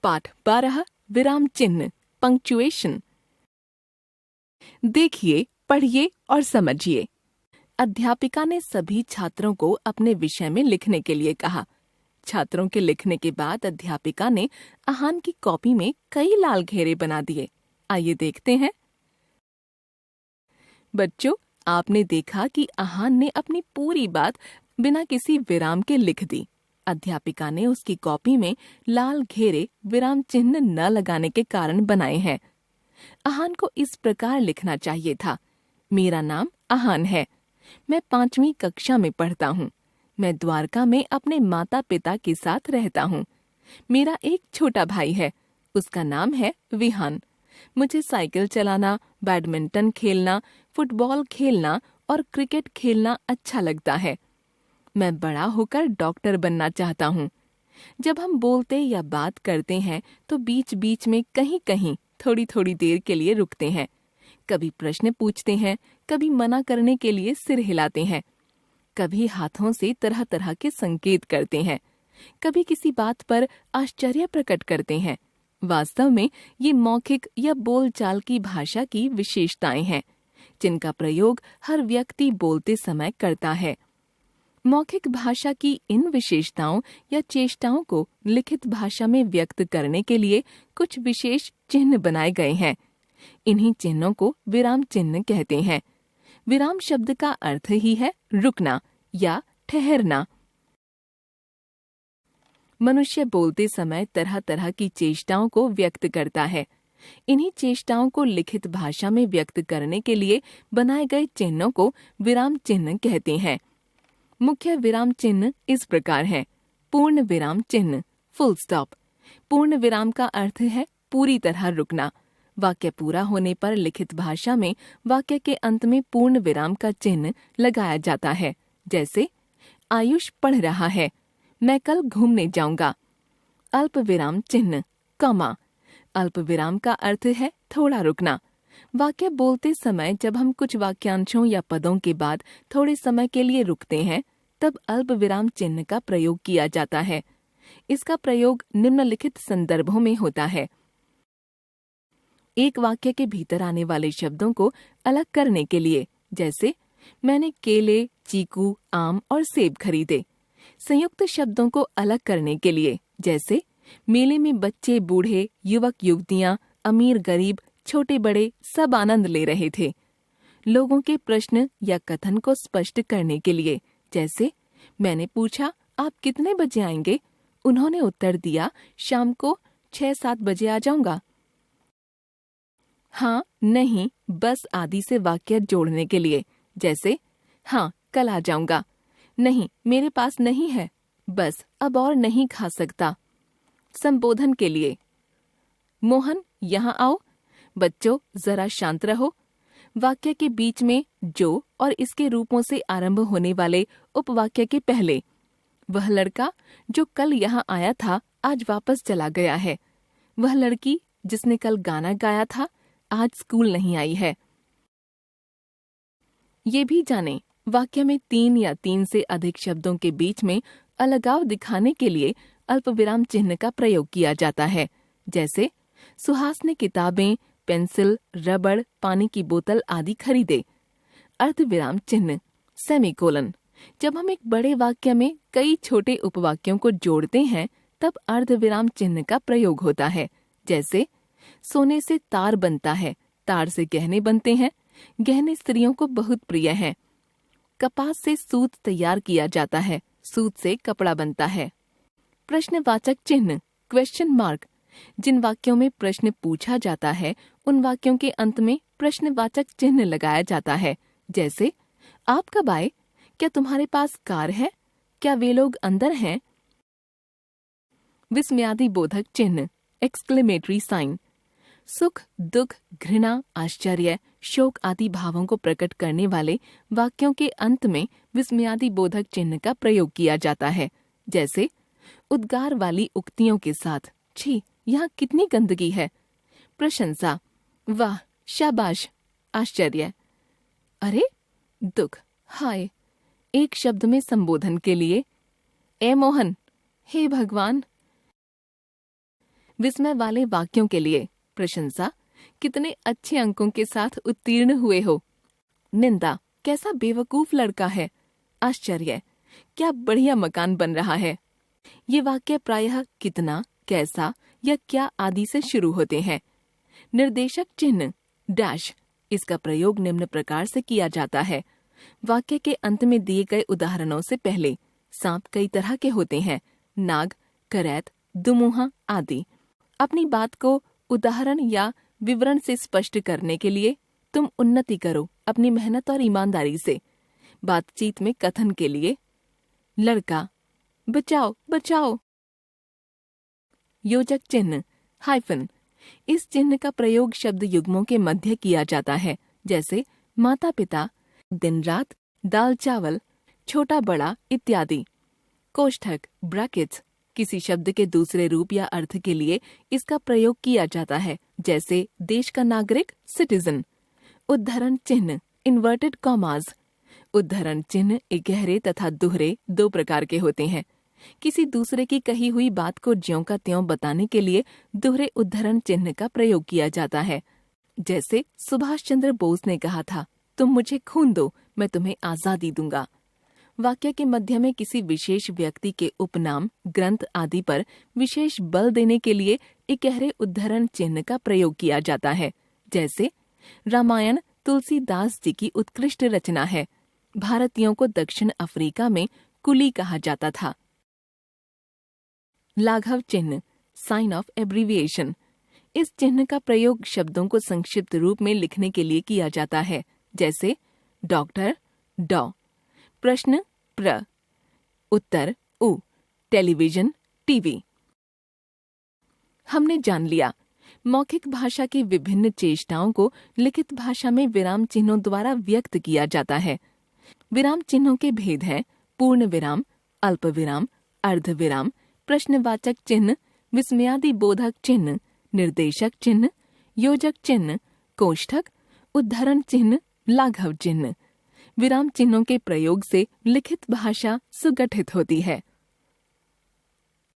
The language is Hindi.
पाठ 12 विराम चिन्ह पंक्चुएशन। देखिए, पढ़िए और समझिए। अध्यापिका ने सभी छात्रों को अपने विषय में लिखने के लिए कहा। छात्रों के लिखने के बाद अध्यापिका ने आहान की कॉपी में कई लाल घेरे बना दिए। आइए देखते हैं। बच्चों, आपने देखा कि आहान ने अपनी पूरी बात बिना किसी विराम के लिख दी। अध्यापिका ने उसकी कॉपी में लाल घेरे विराम चिन्ह न लगाने के कारण बनाए हैं। आहान को इस प्रकार लिखना चाहिए था। मेरा नाम आहान है। मैं 5वीं कक्षा में पढ़ता हूँ। मैं द्वारका में अपने माता पिता के साथ रहता हूँ। मेरा एक छोटा भाई है। उसका नाम है विहान। मुझे साइकिल चलाना, बैडमिंटन खेलना, फुटबॉल खेलना और क्रिकेट खेलना अच्छा लगता है। मैं बड़ा होकर डॉक्टर बनना चाहता हूँ। जब हम बोलते या बात करते हैं तो बीच बीच में कहीं कहीं थोड़ी थोड़ी देर के लिए रुकते हैं। कभी प्रश्न पूछते हैं, कभी मना करने के लिए सिर हिलाते हैं, कभी हाथों से तरह तरह के संकेत करते हैं, कभी किसी बात पर आश्चर्य प्रकट करते हैं। वास्तव में ये मौखिक या बोलचाल की भाषा की विशेषताएं हैं, जिनका प्रयोग हर व्यक्ति बोलते समय करता है। मौखिक भाषा की इन विशेषताओं या चेष्टाओं को लिखित भाषा में व्यक्त करने के लिए कुछ विशेष चिन्ह बनाए गए हैं। इन्हीं चिन्हों को विराम चिन्ह कहते हैं। विराम शब्द का अर्थ ही है रुकना या ठहरना। मनुष्य बोलते समय तरह तरह की चेष्टाओं को व्यक्त करता है। इन्हीं चेष्टाओं को लिखित भाषा में व्यक्त करने के लिए बनाए गए चिन्हों को विराम चिन्ह कहते हैं। मुख्य विराम चिन्ह इस प्रकार हैं। पूर्ण विराम चिन्ह, फुल स्टॉप। पूर्ण विराम का अर्थ है पूरी तरह रुकना। वाक्य पूरा होने पर लिखित भाषा में वाक्य के अंत में पूर्ण विराम का चिन्ह लगाया जाता है। जैसे, आयुष पढ़ रहा है, मैं कल घूमने जाऊंगा। अल्प विराम चिन्ह, कॉमा। अल्प विराम का अर्थ है थोड़ा रुकना। वाक्य बोलते समय जब हम कुछ वाक्यांशों या पदों के बाद थोड़े समय के लिए रुकते हैं, तब अल्प विराम चिन्ह का प्रयोग किया जाता है। इसका प्रयोग निम्नलिखित संदर्भों में होता है। एक वाक्य के भीतर आने वाले शब्दों को अलग करने के लिए, जैसे मैंने केले, चीकू, आम और सेब खरीदे। संयुक्त शब्दों को अलग करने के लिए, जैसे मेले में बच्चे, बूढ़े, युवक, युवतियां, अमीर, गरीब, छोटे बड़े सब आनंद ले रहे थे। लोगों के प्रश्न या कथन को स्पष्ट करने के लिए, जैसे मैंने पूछा, आप कितने बजे आएंगे? उन्होंने उत्तर दिया, शाम को 6-7 बजे आ जाऊंगा। हाँ, नहीं, बस आदि से वाक्य जोड़ने के लिए, जैसे हाँ, कल आ जाऊंगा। नहीं, मेरे पास नहीं है। बस अब और नहीं खा सकता। संबोधन के लिए, मोहन यहाँ आओ। बच्चों, जरा शांत रहो। वाक्य के बीच में जो और इसके रूपों से आरंभ होने वाले उपवाक्य के पहले, वह लड़का जो कल यहाँ आया था आज वापस चला गया है। वह लड़की जिसने कल गाना गाया था आज स्कूल नहीं आई है। ये भी जानें, वाक्य में 3 या 3 से अधिक शब्दों के बीच में अलगाव दिखाने के लिए अल्पविराम चिन्ह का प्रयोग किया जाता है। जैसे सुहास ने किताबें, पेंसिल, रबड़, पानी की बोतल आदि खरीदे। अर्धविराम चिन्ह, सेमीकोलन। जब हम एक बड़े वाक्य में कई छोटे उपवाक्यों को जोड़ते हैं तब अर्धविराम चिन्ह का प्रयोग होता है। जैसे सोने से तार बनता है, तार से गहने बनते हैं, गहने स्त्रियों को बहुत प्रिय हैं। कपास से सूत तैयार किया जाता है, सूत से कपड़ा बनता है। प्रश्नवाचक चिन्ह, क्वेश्चन मार्क। जिन वाक्यों में प्रश्न पूछा जाता है उन वाक्यों के अंत में प्रश्नवाचक चिन्ह लगाया जाता है। जैसे आप कब आए? क्या तुम्हारे पास कार है? क्या वे लोग अंदर हैं? विस्मयादि बोधक चिन्ह, एक्सक्लेमेटरी साइन। सुख, दुख, घृणा, आश्चर्य, शोक आदि भावों को प्रकट करने वाले वाक्यों के अंत में विस्मयादि बोधक चिन्ह का प्रयोग किया जाता है। जैसे उद्गार वाली उक्तियों के साथ, छी, यहाँ कितनी गंदगी है। प्रशंसा, वाह, शाबाश, आश्चर्य, अरे, दुख, हाय। एक शब्द में संबोधन के लिए, ए मोहन, हे भगवान। विस्मय वाले वाक्यों के लिए प्रशंसा, कितने अच्छे अंकों के साथ उत्तीर्ण हुए हो। निंदा, कैसा बेवकूफ लड़का है। आश्चर्य, क्या बढ़िया मकान बन रहा है। ये वाक्य प्रायः कितना, कैसा या क्या आदि से शुरू होते हैं। निर्देशक चिन्ह डैश, इसका प्रयोग निम्न प्रकार से किया जाता है। वाक्य के अंत में दिए गए उदाहरणों से पहले सांप कई तरह के होते हैं, नाग, करैत, दुमुहा आदि। अपनी बात को उदाहरण या विवरण से स्पष्ट करने के लिए तुम उन्नति करो अपनी मेहनत और ईमानदारी से। बातचीत में कथन के लिए लड़का, बचाओ बचाओ। योजक चिन्ह हाइफन, इस चिन्ह का प्रयोग शब्द युग्मों के मध्य किया जाता है, जैसे माता पिता, दिन रात, दाल चावल, छोटा बड़ा इत्यादि। कोष्ठक ब्रैकेट्स, किसी शब्द के दूसरे रूप या अर्थ के लिए इसका प्रयोग किया जाता है, जैसे देश का नागरिक सिटीजन। उद्धरण चिन्ह इन्वर्टेड कॉमास, उद्धरण चिन्ह गहरे तथा दोहरे दो प्रकार के होते हैं। किसी दूसरे की कही हुई बात को ज्यों का त्यों बताने के लिए दोहरे उद्धरण चिन्ह का प्रयोग किया जाता है, जैसे सुभाष चंद्र बोस ने कहा था, तुम मुझे खून दो, मैं तुम्हें आजादी दूंगा। वाक्य के मध्य में किसी विशेष व्यक्ति के उपनाम, ग्रंथ आदि पर विशेष बल देने के लिए इकहरे उद्धरण चिन्ह का प्रयोग किया जाता है, जैसे रामायण तुलसीदास जी की उत्कृष्ट रचना है। भारतीयों को दक्षिण अफ्रीका में कुली कहा जाता था। लाघव चिन्ह साइन ऑफ एब्रीविएशन, इस चिन्ह का प्रयोग शब्दों को संक्षिप्त रूप में लिखने के लिए किया जाता है, जैसे डॉक्टर डॉ, प्रश्न प्र, उत्तर उ, टेलीविजन टीवी। हमने जान लिया मौखिक भाषा की विभिन्न चेष्टाओं को लिखित भाषा में विराम चिन्हों द्वारा व्यक्त किया जाता है। विराम चिन्हों के भेद हैं पूर्ण विराम, अल्प विराम, अर्ध विराम, प्रश्नवाचक चिन्ह, विस्मयादि बोधक चिन्ह, निर्देशक चिन्ह, योजक चिन्ह, कोष्ठक, उद्धरण चिन्ह, लाघव चिन्ह। विराम चिन्हों के प्रयोग से लिखित भाषा सुगठित होती है।